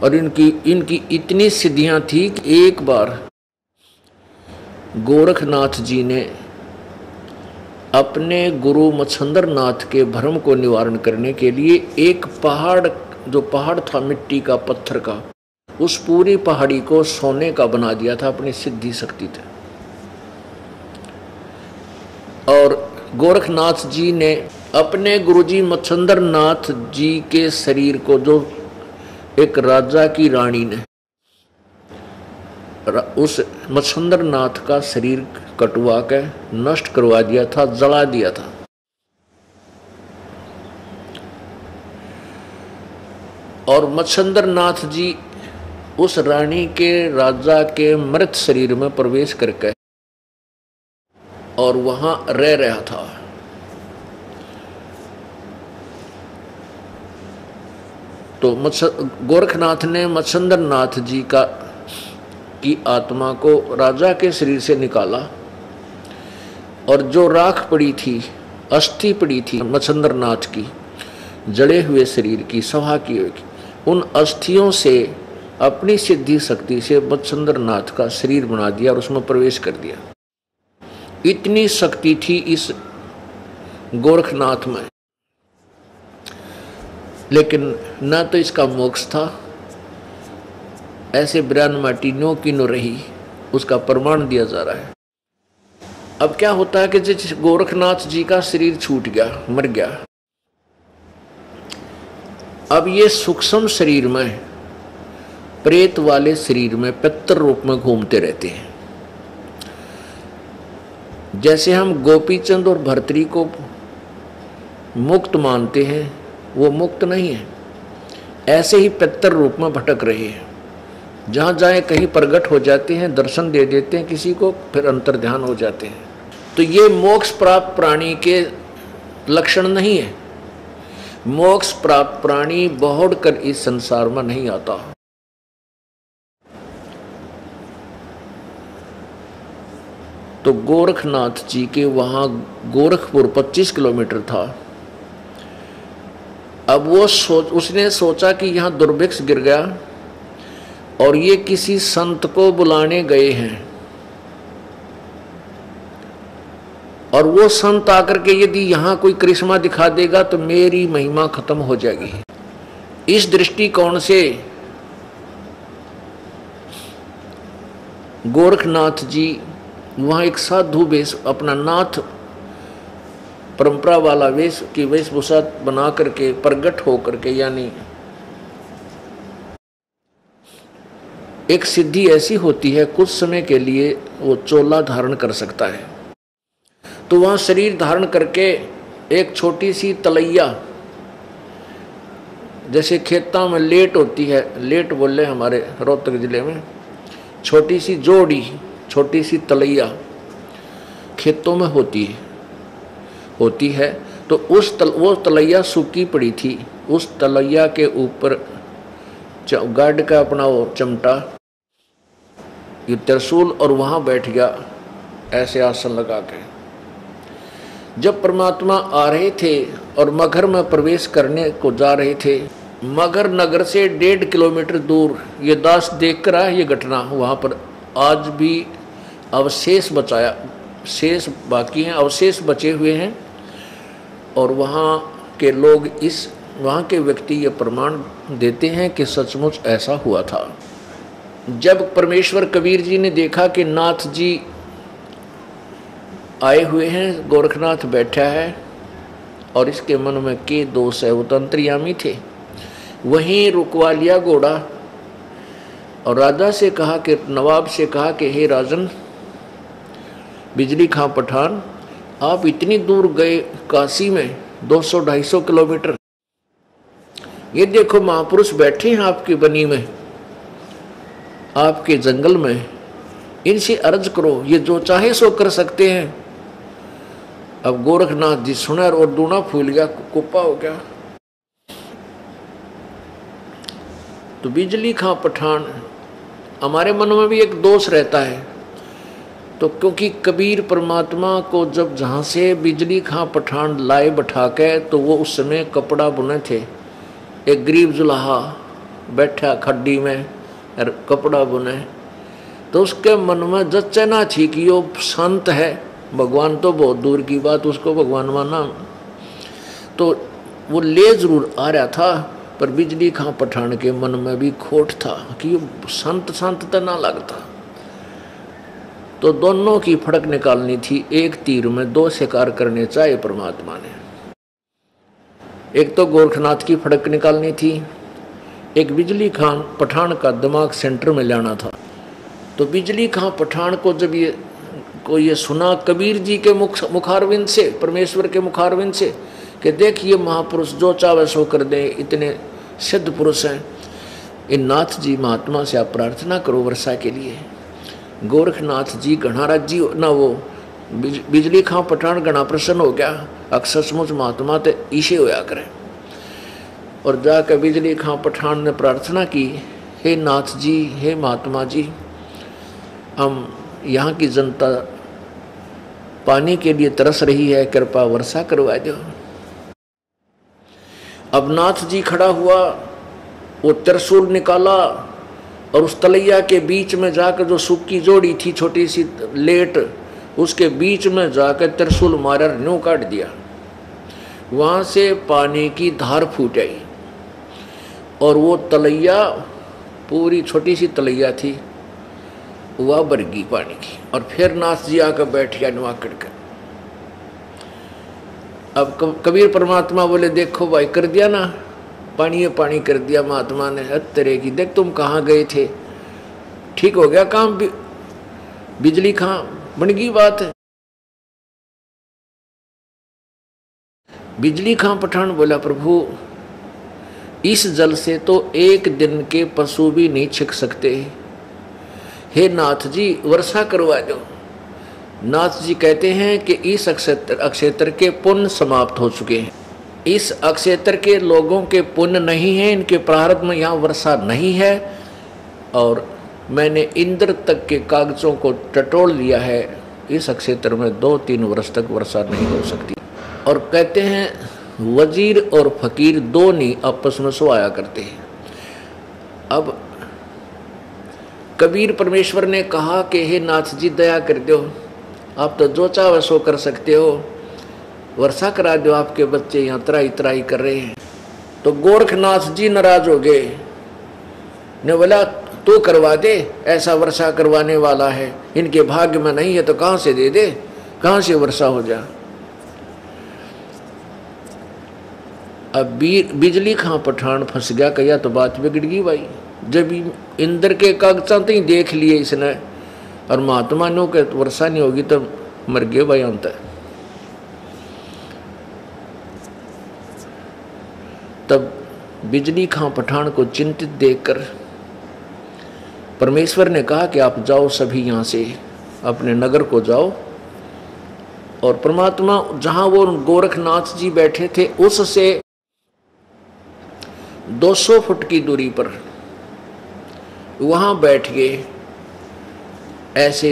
और इनकी इतनी सिद्धियां थी कि एक बार गोरखनाथ जी ने अपने गुरु मच्छंदर नाथ के भ्रम को निवारण करने के लिए एक पहाड़, जो पहाड़ था मिट्टी का, पत्थर का, उस पूरी पहाड़ी को सोने का बना दिया था अपनी सिद्धि शक्ति थे। और गोरखनाथ जी ने अपने गुरुजी मच्छंदर नाथ जी के शरीर को, जो एक राजा की रानी ने उस मच्छंदर नाथ का शरीर कटवा के नष्ट करवा दिया था, जला दिया था। और मच्छंदर नाथ जी उस रानी के, राजा के मृत शरीर में प्रवेश करके और वहां रह रहा था। तो गोरखनाथ ने मच्छंदर नाथ जी की आत्मा को राजा के शरीर से निकाला और जो राख पड़ी थी, अस्थि पड़ी थी मच्छंदर नाथ की, जड़े हुए शरीर की, सभा की हुई, उन अस्थियों से अपनी सिद्धि शक्ति से मच्छंदर नाथ का शरीर बना दिया और उसमें प्रवेश कर दिया। इतनी शक्ति थी इस गोरखनाथ में, लेकिन न तो इसका मोक्ष था, ऐसे ब्रान माटी नो की नो रही, उसका प्रमाण दिया जा रहा है। अब क्या होता है कि जिस गोरखनाथ जी का शरीर छूट गया, मर गया, अब ये सूक्ष्म शरीर में, प्रेत वाले शरीर में पितर रूप में घूमते रहते हैं। जैसे हम गोपीचंद और भर्तरी को मुक्त मानते हैं, वो मुक्त नहीं है, ऐसे ही पितर रूप में भटक रहे हैं। जहाँ जाए कहीं प्रकट हो जाते हैं, दर्शन दे देते हैं किसी को, फिर अंतर्ध्यान हो जाते हैं। तो ये मोक्ष प्राप्त प्राणी के लक्षण नहीं है। मोक्ष प्राप्त प्राणी बहुड़ कर इस संसार में नहीं आता। तो गोरखनाथ जी के वहाँ गोरखपुर 25 किलोमीटर था। अब वो उसने सोचा कि यहाँ दुर्भिक्ष गिर गया और ये किसी संत को बुलाने गए हैं, और वो संत आकर के यदि यहाँ कोई करिश्मा दिखा देगा तो मेरी महिमा खत्म हो जाएगी। इस दृष्टिकोण से गोरखनाथ जी वहाँ एक साधु वेश, अपना नाथ परंपरा वाला वेश की वेशभूषा बना करके प्रकट हो करके, यानी एक सिद्धि ऐसी होती है कुछ समय के लिए वो चोला धारण कर सकता है, तो वहाँ शरीर धारण करके एक छोटी सी तलैया, जैसे खेतों में लेट होती है, लेट बोले हमारे रोहतक जिले में, छोटी सी जोड़ी, छोटी सी तलैया खेतों में होती है तो वो तलैया सूखी पड़ी थी। उस तलैया के ऊपर गार्ड का अपना वो चिमटा, ये त्रिशूल, और वहाँ बैठ गया ऐसे आसन लगा के। जब परमात्मा आ रहे थे और मगहर में प्रवेश करने को जा रहे थे, मगहर नगर से 1.5 किलोमीटर दूर ये दास देख कर आया ये घटना। वहाँ पर आज भी अवशेष बचाया, शेष बाकी हैं, अवशेष बचे हुए हैं, और वहाँ के लोग वहाँ के व्यक्ति ये प्रमाण देते हैं कि सचमुच ऐसा हुआ था। जब परमेश्वर कबीर जी ने देखा कि नाथ जी आए हुए हैं, गोरखनाथ बैठा है और इसके मन में के दोष है, वो तो अंतर्यामी थे, वहीं रुकवा लिया घोड़ा और राजा से कहा कि, नवाब से कहा कि हे राजन बिजली खां पठान, आप इतनी दूर गए काशी में 200-250 किलोमीटर, ये देखो महापुरुष बैठे हैं आपकी बनी में, आपके जंगल में, इनसे अर्ज करो, ये जो चाहे सो कर सकते हैं। अब गोरखनाथ जी सुना और दूना फूल गया, कुप्पा हो गया। तो बिजली खां पठान, हमारे मन में भी एक दोष रहता है, तो क्योंकि कबीर परमात्मा को जब जहाँ से बिजली खां पठान लाए बैठा के, तो वो उस समय कपड़ा बुने थे। एक गरीब जुलाहा बैठा खड्डी में और कपड़ा बुने, तो उसके मन में जचना थी कि वो संत है, भगवान तो बहुत दूर की बात, उसको भगवान माना, तो वो ले जरूर आ रहा था, पर बिजली खां पठान के मन में भी खोट था कि संत संत तो ना लगता। तो दोनों की फड़क निकालनी थी, एक तीर में 2 शिकार करने चाहे परमात्मा ने। एक तो गोरखनाथ की फड़क निकालनी थी, एक बिजली खां पठान का दिमाग सेंटर में लाना था। तो बिजली खां पठान को जब ये सुना कबीर जी के मुखारविंद से, परमेश्वर के मुखारविंद से, कि देखिए महापुरुष जो चाहे सो कर दे, इतने सिद्ध पुरुष हैं, इन नाथ जी महात्मा से आप प्रार्थना करो वर्षा के लिए। गोरखनाथ जी घना राजी ना, वो बिजली खां पठान घना प्रसन्न हो गया, अक्सर सचमुच महात्मा तो ईशे होया करे। और जाकर बिजली खां पठान ने प्रार्थना की, हे नाथ जी, हे महात्मा जी, हम यहाँ की जनता पानी के लिए तरस रही है, कृपा वर्षा करवा दो। अब नाथ जी खड़ा हुआ, वो त्रिशूल निकाला और उस तलैया के बीच में जाकर, जो सूखी जोड़ी थी छोटी सी लेट, उसके बीच में जाकर त्रिशूल मारा, न्यू काट दिया। वहाँ से पानी की धार फूट आई और वो तलैया, पूरी छोटी सी तलैया थी, वह भर गई पानी की। और फिर नाथ जी आकर बैठ गया नुआकड़ कर। अब कबीर परमात्मा बोले, देखो भाई कर दिया ना, पानी कर दिया महात्मा ने, तेरे की देख तुम कहाँ गए थे, ठीक हो गया काम, बिजली खां बन गई बात है। बिजली खां पठान बोला, प्रभु इस जल से तो एक दिन के पशु भी नहीं छिक सकते, हे नाथ जी वर्षा करवा दो। नाथ जी कहते हैं कि इस अक्षेत्र के पुण्य समाप्त हो चुके हैं, इस अक्षेत्र के लोगों के पुण्य नहीं है, इनके प्रारब्ध में यहाँ वर्षा नहीं है, और मैंने इंद्र तक के कागजों को टटोल लिया है इस क्षेत्र में 2-3 वर्ष तक वर्षा नहीं हो सकती। और कहते हैं वजीर और फकीर दो नहीं आपस में सोया करते हैं। अब कबीर परमेश्वर ने कहा कि हे नाथ जी दया कर दो, आप तो जो चाहो सो कर सकते हो, वर्षा करा दो, आपके बच्चे यहाँ त्राई त्राई कर रहे हैं। तो गोरखनाथ जी नाराज हो गए, ने बोला तू करवा दे, ऐसा वर्षा करवाने वाला है, इनके भाग्य में नहीं है तो कहाँ से दे दे, कहाँ से वर्षा हो जा। अब बिजली खां पठान फंस गया, कहिया तो बात बिगड़ गई भाई। जब इंद्र के कागजात ही देख लिए इसने और महात्मा नो के वर्षा नहीं होगी तो मर गए भाई अंत। तब बिजली खां पठान को चिंतित देखकर परमेश्वर ने कहा कि आप जाओ, सभी यहाँ से अपने नगर को जाओ। और परमात्मा जहाँ वो गोरखनाथ जी बैठे थे उससे 200 फुट की दूरी पर वहाँ बैठ गए, ऐसे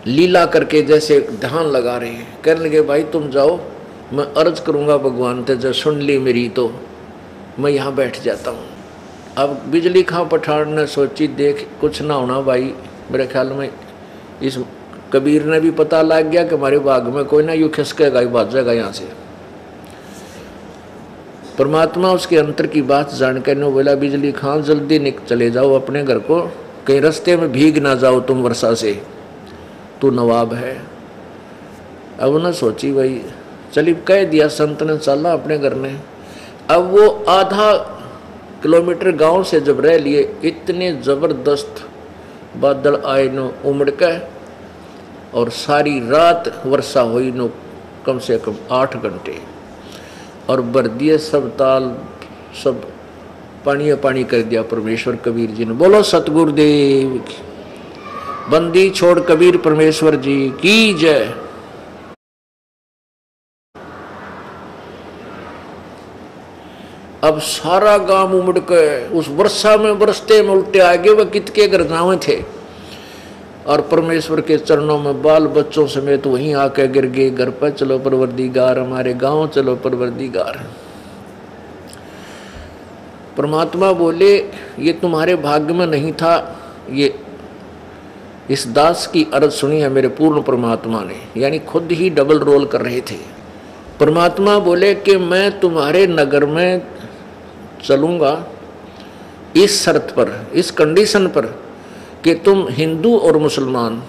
लीला करके जैसे ध्यान लगा रहे हैं। कहने लगे भाई तुम जाओ, मैं अर्ज करूँगा भगवान ते, जब सुन ली मेरी तो मैं यहाँ बैठ जाता हूँ। अब बिजली खां पठान ने सोची देख कुछ ना होना भाई, मेरे ख्याल में इस कबीर ने भी पता लग गया कि हमारे बाग में कोई ना यूँ खिसकेगा ही भाग जाएगा यहाँ से। परमात्मा उसके अंतर की बात जानकर ने बोला बिजली खां जल्दी चले जाओ अपने घर को, कहीं रास्ते में भीग ना जाओ तुम वर्षा से, तू नवाब है। अब उन्हें सोची भाई चली, कह दिया संत ने, चला अपने घर ने। अब वो आधा किलोमीटर गांव से जब रह लिए, इतने जबरदस्त बादल आए नो उमड़ के, और सारी रात वर्षा हुई नो कम से कम 8 घंटे, और भर दिए सब ताल, सब पानी पानी कर दिया परमेश्वर कबीर जी ने। बोलो सतगुरुदेव की, बंदी छोड़ कबीर परमेश्वर जी की जय। अब सारा गांव उमड़ के उस वर्षा में बरसते में उल्टे आ गए, वह कितके घर गाँव थे, और परमेश्वर के चरणों में बाल बच्चों समेत तो वहीं आके गिर गए। घर पर चलो परवरदिगार, हमारे गांव चलो परवरदिगार। परमात्मा बोले ये तुम्हारे भाग्य में नहीं था। ये इस दास की अर्ज सुनी है मेरे पूर्ण परमात्मा ने, यानी खुद ही डबल रोल कर रहे थे। परमात्मा बोले कि मैं तुम्हारे नगर में चलूँगा इस शर्त पर, इस कंडीशन पर कि तुम हिंदू और मुसलमान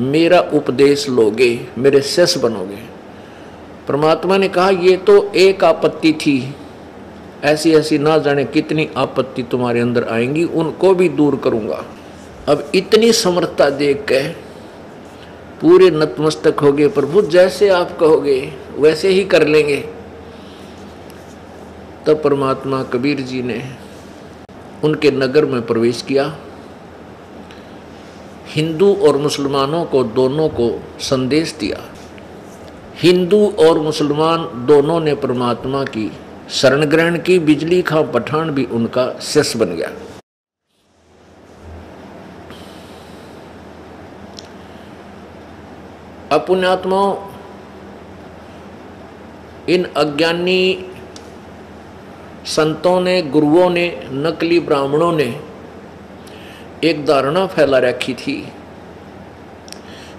मेरा उपदेश लोगे, मेरे शिष्य बनोगे। परमात्मा ने कहा ये तो एक आपत्ति थी, ऐसी ऐसी ना जाने कितनी आपत्ति तुम्हारे अंदर आएंगी, उनको भी दूर करूंगा। अब इतनी समर्थता देख के पूरे नतमस्तक हो गए, प्रभु जैसे आप कहोगे वैसे ही कर लेंगे। तब परमात्मा कबीर जी ने उनके नगर में प्रवेश किया। हिंदू और मुसलमानों को दोनों को संदेश दिया। हिंदू और मुसलमान दोनों ने परमात्मा की शरण ग्रहण की। बिजली खां पठान भी उनका शिष्य बन गया। पुण्यात्माओं, इन अज्ञानी संतों ने, गुरुओं ने, नकली ब्राह्मणों ने एक धारणा फैला रखी थी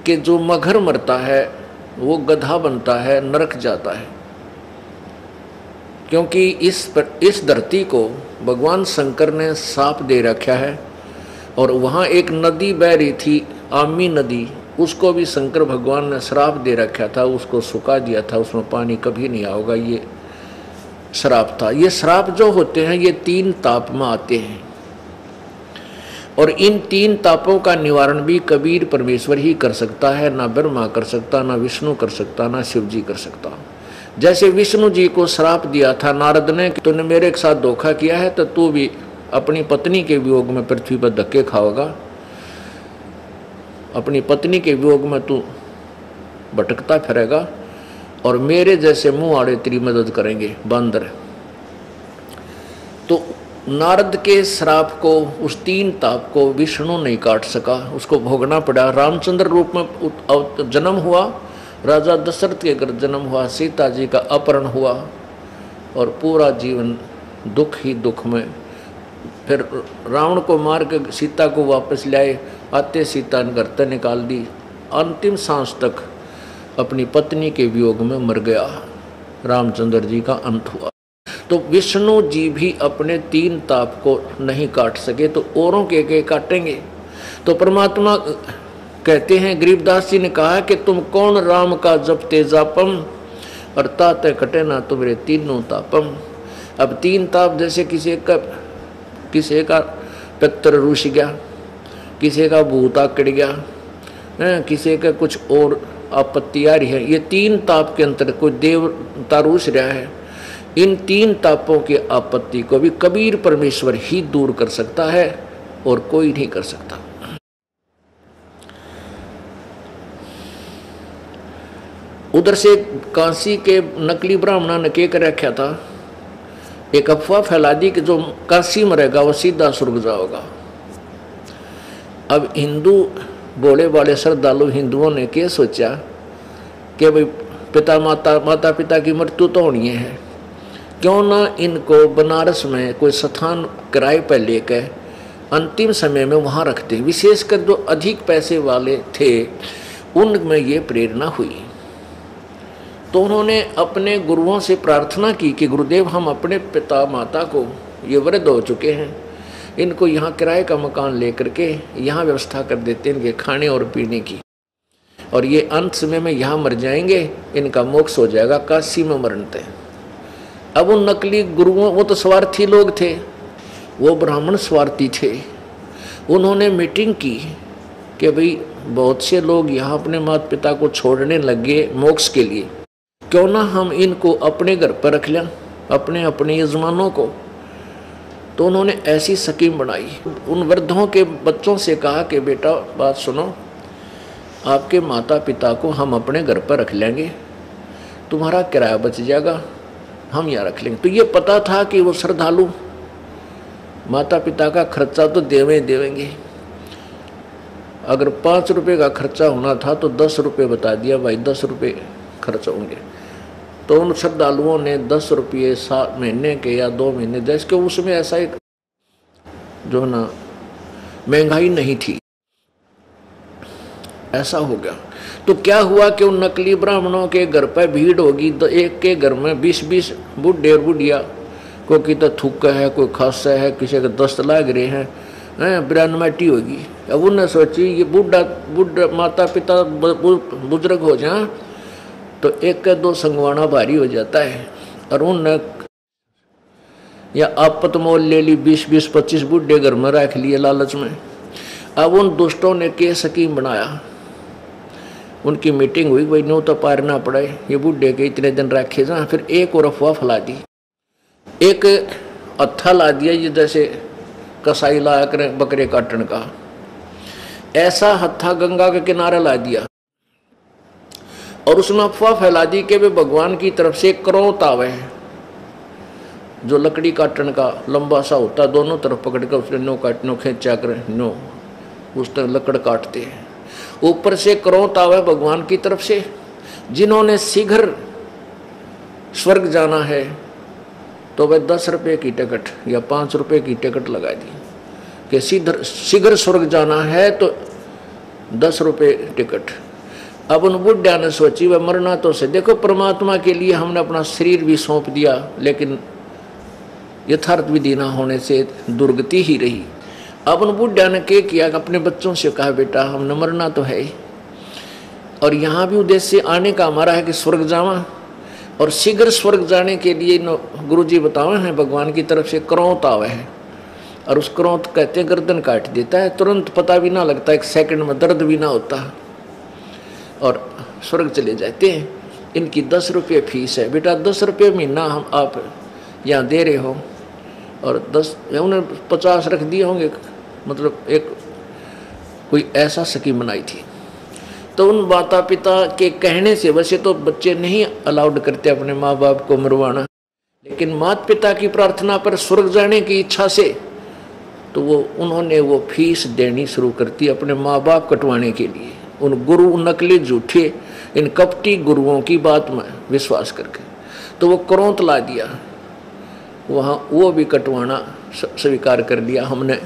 कि जो मगर मरता है वो गधा बनता है, नरक जाता है। क्योंकि इस धरती को भगवान शंकर ने साप दे रखा है, और वहाँ एक नदी बह रही थी, आमी नदी, उसको भी शंकर भगवान ने श्राप दे रखा था, उसको सुखा दिया था, उसमें पानी कभी नहीं आएगा, ये श्राप था। ये श्राप जो होते हैं ये 3 ताप में आते हैं, और इन 3 तापों का निवारण भी कबीर परमेश्वर ही कर सकता है। ना ब्रह्मा कर सकता, ना विष्णु कर सकता, ना शिव जी कर सकता। जैसे विष्णु जी को श्राप दिया था नारद ने कि तूने मेरे साथ धोखा किया है तो तू भी अपनी पत्नी के वियोग में पृथ्वी पर धक्के खाओगा, अपनी पत्नी के वियोग में तू भटकता फिरेगा, और मेरे जैसे मुंह आड़े तेरी मदद करेंगे बंदर। तो नारद के श्राप को, उस 3 ताप को विष्णु नहीं काट सका, उसको भोगना पड़ा। रामचंद्र रूप में जन्म हुआ, राजा दशरथ के घर जन्म हुआ, सीता जी का अपहरण हुआ और पूरा जीवन दुख ही दुख में। फिर रावण को मार के सीता को वापस लाए, आते सीता ने घर से निकाल दी। अंतिम सांस तक अपनी पत्नी के वियोग में मर गया। रामचंद्र जी का अंत हुआ। तो विष्णु जी भी अपने 3 ताप को नहीं काट सके तो औरों के काटेंगे। तो परमात्मा कहते हैं, गरीबदास जी ने कहा कि तुम कौन राम का जप तेजापम, और ताते कटे ना तुम्हारे 3 तापम। अब 3 ताप जैसे किसी का पितर रूस गया, किसी का भूत आकड़ गया, किसी का कुछ और आपत्ति आ रही है, ये 3 ताप के अंतर कोई देवता रूस रहा है। इन 3 तापों की आपत्ति को भी कबीर परमेश्वर ही दूर कर सकता है और कोई नहीं कर सकता। उधर से काशी के नकली ब्राह्मणा ने क्या कर रखा था, एक अफवाह फैला दी कि जो काशी में रहेगा वो सीधा स्वर्ग जाएगा। अब हिंदू बोले वाले श्रद्धालु हिंदुओं ने क्या सोचा कि भाई माता पिता की मृत्यु तो होनी है, क्यों ना इनको बनारस में कोई स्थान किराए पर लेकर अंतिम समय में वहाँ रखते। विशेषकर जो अधिक पैसे वाले थे उनमें ये प्रेरणा हुई। तो उन्होंने अपने गुरुओं से प्रार्थना की कि गुरुदेव, हम अपने पिता माता को, ये वृद्ध हो चुके हैं, इनको यहाँ किराए का मकान लेकर के यहाँ व्यवस्था कर देते हैं इनके खाने और पीने की, और ये अंत समय में यहाँ मर जाएंगे, इनका मोक्ष हो जाएगा, काशी में मरते। अब उन नकली गुरुओं, वो तो स्वार्थी लोग थे, वो ब्राह्मण स्वार्थी थे। उन्होंने मीटिंग की कि भाई बहुत से लोग यहाँ अपने माता पिता को छोड़ने लगे मोक्ष के लिए, क्यों ना हम इनको अपने घर पर रख लें, अपने अपने यजमानों को। तो उन्होंने ऐसी स्कीम बनाई। उन वृद्धों के बच्चों से कहा कि बेटा बात सुनो, आपके माता पिता को हम अपने घर पर रख लेंगे, तुम्हारा किराया बच जाएगा, हम यहाँ रख लेंगे। तो ये पता था कि वो श्रद्धालु माता पिता का खर्चा तो देवेंगे। अगर 5 रुपये का खर्चा होना था तो 10 रुपये बता दिया, भाई 10 रुपये खर्च होंगे। तो उन श्रद्धालुओं ने 10 रुपये 7 महीने के या 2 महीने, जैसे कि उसमें ऐसा एक जो ना महंगाई नहीं थी, ऐसा हो गया। तो क्या हुआ कि उन नकली ब्राह्मणों के घर पर भीड़ होगी, तो एक के घर में 20-20 बुढ़े और बुढ़िया, कोई तो थूका है, कोई खांसा है, किसी के दस्त लाग रहे हैं, बिरानमाटी होगी। अब उन्होंने सोची ये बुढ़ा माता पिता बुजुर्ग हो जाए तो 1-2 संगवाना भारी हो जाता है, और उनने या आपत मोल ले ली, 20-25 बुढ़े घर में रख लिए लालच में। अब उन दुष्टों ने के स्कीम बनाया, उनकी मीटिंग हुई, भाई नो तो पारना पड़े, ये बुढ़े के इतने दिन रखे जा। फिर एक और अफवाह फैला दी, एक हत्था ला दिया, ये जैसे कसाई लाया करें बकरे काटने का, ऐसा हत्था गंगा के किनारे ला दिया, और उसमें अफवाह फैला दी कि वे भगवान की तरफ से क्रोत आवे है, जो लकड़ी काटने का लंबा सा होता, दोनों तरफ पकड़ कर उसने नो काटनो खींचा कर नो उस तरह लकड़ काटते हैं। ऊपर से क्रोत आवे भगवान की तरफ से, जिन्होंने शीघ्र स्वर्ग जाना है तो वह 10 रुपये की टिकट या 5 रुपये की टिकट लगा दी कि शीघ्र स्वर्ग जाना है तो 10 रुपये टिकट। अब उन बुढ़िया ने सोची वह मरना तो से, देखो परमात्मा के लिए हमने अपना शरीर भी सौंप दिया, लेकिन यथार्थ विधि ना होने से दुर्गति ही रही। अब उन बुढ़िया ने क्या किया, अपने बच्चों से कहा बेटा हमने मरना तो है, और यहाँ भी उद्देश्य आने का हमारा है कि स्वर्ग जावा, और शीघ्र स्वर्ग जाने के लिए गुरु जी बतावे हैं भगवान की तरफ से क्रोत आवे है, और उस क्रोत कहते हैं गर्दन काट देता है, तुरंत पता भी ना लगता, 1 सेकंड में दर्द भी ना होता, और स्वर्ग चले जाते हैं। इनकी 10 रुपये फीस है, बेटा 10 रुपये महीना हम आप यहाँ दे रहे हो, और 10 उन्हें 50 रख दिए होंगे, मतलब एक कोई ऐसा स्कीम बनाई थी। तो उन माता पिता के कहने से, वैसे तो बच्चे नहीं अलाउड करते अपने माँ बाप को मरवाना, लेकिन माता पिता की प्रार्थना पर स्वर्ग जाने की इच्छा से तो उन्होंने वो फीस देनी शुरू कर दी अपने माँ बाप कटवाने के लिए, उन गुरु नकली झूठे इन कपटी गुरुओं की बात में विश्वास करके। तो वो क्रोध ला दिया, वहाँ वो भी कटवाना स्वीकार कर लिया हमने।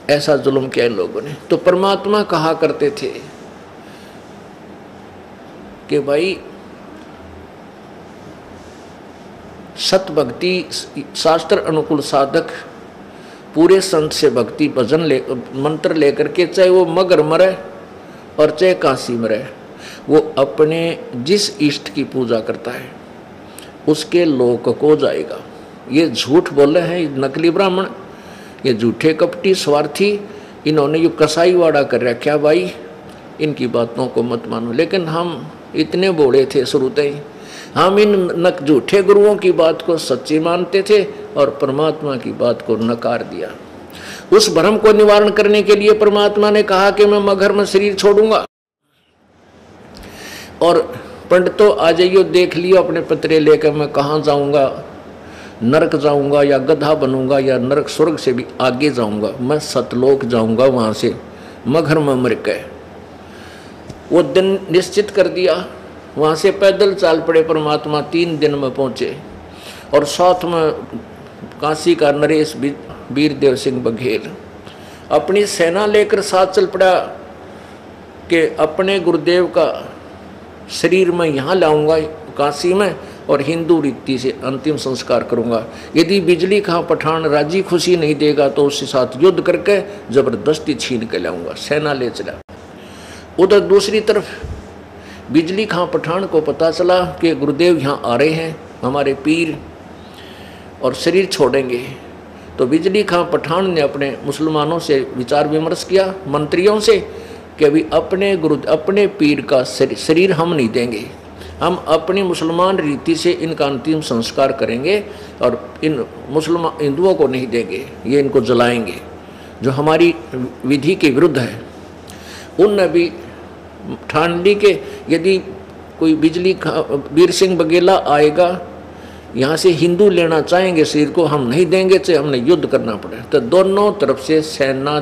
ऐसा जुल्म किया इन लोगों ने। तो परमात्मा कहा करते थे कि भाई सत भक्ति शास्त्र अनुकूल साधक पूरे संत से भक्ति भजन मंत्र लेकर के, चाहे वो मगर मरे और चाहे काशी मरे, वो अपने जिस इष्ट की पूजा करता है उसके लोक को जाएगा। ये झूठ बोले हैं नकली ब्राह्मण, ये झूठे कपटी स्वार्थी, इन्होंने ये कसाईवाड़ा कर रखा भाई, इनकी बातों को मत मानो। लेकिन हम इतने बोले थे शुरूते ही, हम इन झूठे गुरुओं की बात को सच्ची मानते थे और परमात्मा की बात को नकार दिया। उस भ्रम को निवारण करने के लिए परमात्मा ने कहा कि मैं मगर में शरीर छोड़ूंगा और पंडितों आ जाइयो, देख लियो अपने पत्रे लेकर मैं कहाँ जाऊंगा, नरक जाऊंगा या गधा बनूंगा या नरक स्वर्ग से भी आगे जाऊंगा, मैं सतलोक जाऊंगा, वहां से मगर में मर के। वो दिन निश्चित कर दिया, वहाँ से पैदल चाल पड़े परमात्मा, 3 दिन में पहुँचे। और साथ में काशी का नरेश वीरदेव सिंह बघेल अपनी सेना लेकर साथ चल पड़ा कि अपने गुरुदेव का शरीर में यहाँ लाऊंगा काशी में और हिंदू रीति से अंतिम संस्कार करूंगा। यदि बिजली खां पठान राजी खुशी नहीं देगा तो उसके साथ युद्ध करके जबरदस्ती छीन के लाऊंगा। सेना ले चला। उधर दूसरी तरफ बिजली खां पठान को पता चला कि गुरुदेव यहाँ आ रहे हैं हमारे पीर और शरीर छोड़ेंगे। तो बिजली खां पठान ने अपने मुसलमानों से विचार विमर्श किया, मंत्रियों से, कि अभी अपने पीर का शरीर हम नहीं देंगे, हम अपनी मुसलमान रीति से इनका अंतिम संस्कार करेंगे और इन मुसलमान हिंदुओं को नहीं देंगे, ये इनको जलाएंगे, जो हमारी विधि के विरुद्ध है। उनने भी ठान ली कि यदि कोई वीर सिंह बघेला आएगा यहाँ से हिंदू लेना चाहेंगे शरीर को, हम नहीं देंगे, चाहे हमने युद्ध करना पड़े। तो दोनों तरफ से सेना